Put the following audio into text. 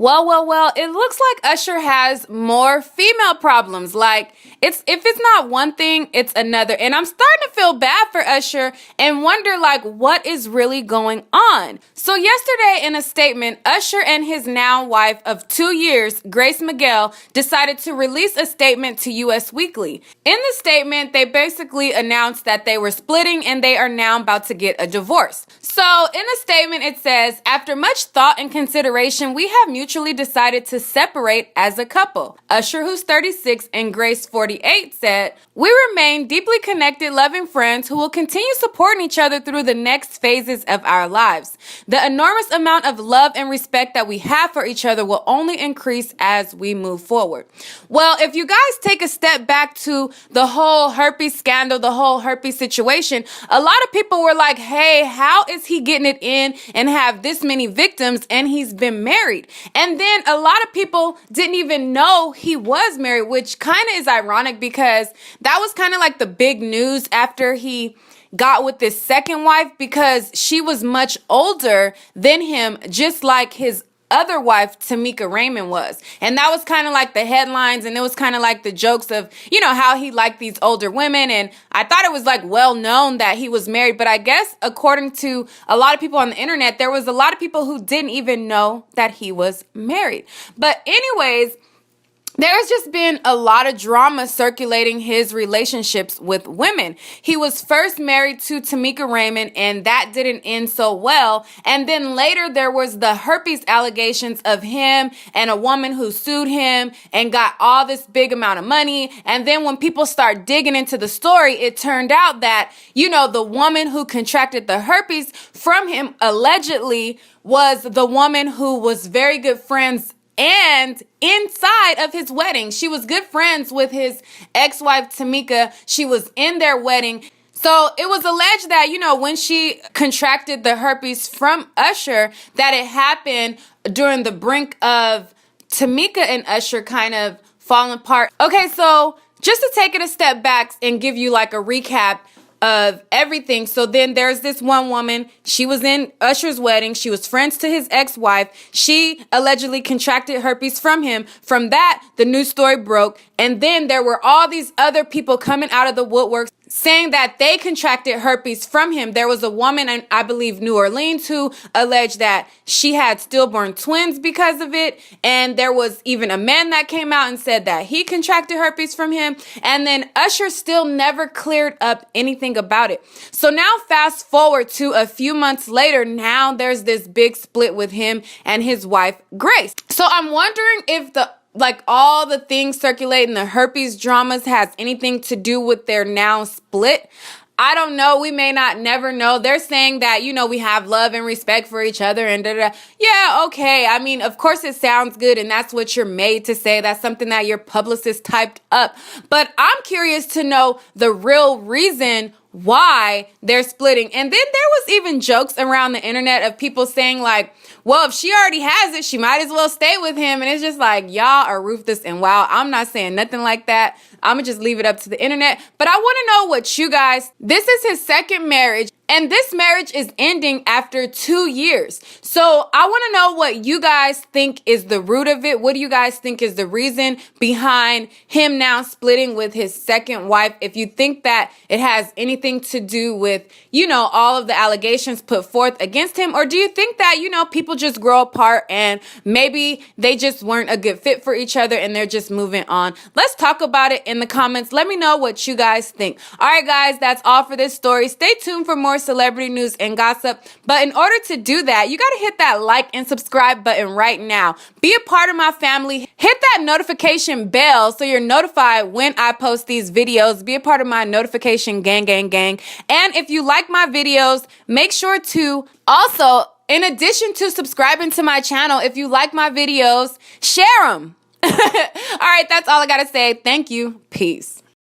Well, it looks like Usher has more female problems. Like, if it's not one thing, it's another. And I'm starting to feel bad for Usher and wonder, like, what is really going on? So yesterday in a statement, Usher and his now wife of 2 years, Grace Miguel, decided to release a statement to Us Weekly. In the statement, they basically announced that they were splitting and they are now about to get a divorce. So in the statement, it says, after much thought and consideration, we have mutually decided to separate as a couple. Usher, who's 36, and Grace, 48, said, we remain deeply connected, loving friends who will continue supporting each other through the next phases of our lives. The enormous amount of love and respect that we have for each other will only increase as we move forward. Well, if you guys take a step back to the whole herpes scandal, the whole herpes situation, a lot of people were like, hey, how is he getting it in and have this many victims and he's been married? And then a lot of people didn't even know he was married, which kind of is ironic because that was kind of like the big news after he got with this second wife, because she was much older than him, just like his other wife, Tamika Raymond, was. And that was kind of like the headlines, and it was kind of like the jokes of, how he liked these older women. And I thought it was like well known that he was married. But I guess according to a lot of people on the internet, there was a lot of people who didn't even know that he was married. But anyways, there's just been a lot of drama circulating his relationships with women. He was first married to Tamika Raymond, and that didn't end so well. And then later there was the herpes allegations of him and a woman who sued him and got all this big amount of money. And then when people start digging into the story, it turned out that, the woman who contracted the herpes from him allegedly was the woman who was very good friends and inside of his wedding. She was good friends with his ex-wife, Tamika. She was in their wedding. So it was alleged that, when she contracted the herpes from Usher, that it happened during the brink of Tamika and Usher kind of falling apart. Okay, so just to take it a step back and give you like a recap of everything. So then there's this one woman. She was in Usher's wedding. She was friends to his ex-wife. She allegedly contracted herpes from him. From that, the news story broke. And then there were all these other people coming out of the woodwork saying that they contracted herpes from him. There was a woman in, I believe, New Orleans who alleged that she had stillborn twins because of it. And there was even a man that came out and said that he contracted herpes from him. And then Usher still never cleared up anything about it. So now fast forward to a few months later, now there's this big split with him and his wife, Grace. So I'm wondering if all the things circulating the herpes dramas has anything to do with their now split. I don't know. We may not never know. They're saying that, we have love and respect for each other and da-da. Yeah, okay. I mean, of course it sounds good and that's what you're made to say. That's something that your publicist typed up. But I'm curious to know the real reason why they're splitting. And then there was even jokes around the internet of people saying like, well, if she already has it, she might as well stay with him. And it's just like, y'all are ruthless and wild. I'm not saying nothing like that. I'm going to just leave it up to the internet. But I want to know what you guys, this is his second marriage. And this marriage is ending after 2 years. So I want to know what you guys think is the root of it. What do you guys think is the reason behind him now splitting with his second wife? If you think that it has anything to do with, all of the allegations put forth against him, or do you think that, people just grow apart and maybe they just weren't a good fit for each other and they're just moving on? Let's talk about it in the comments. Let me know what you guys think. All right, guys, that's all for this story. Stay tuned for more celebrity news and gossip. But in order to do that, you got to hit that like and subscribe button right now. Be a part of my family. Hit that notification bell so you're notified when I post these videos. Be a part of my notification gang. And if you like my videos, make sure to also, in addition to subscribing to my channel, if you like my videos, share them. All right, that's all I got to say. Thank you. Peace.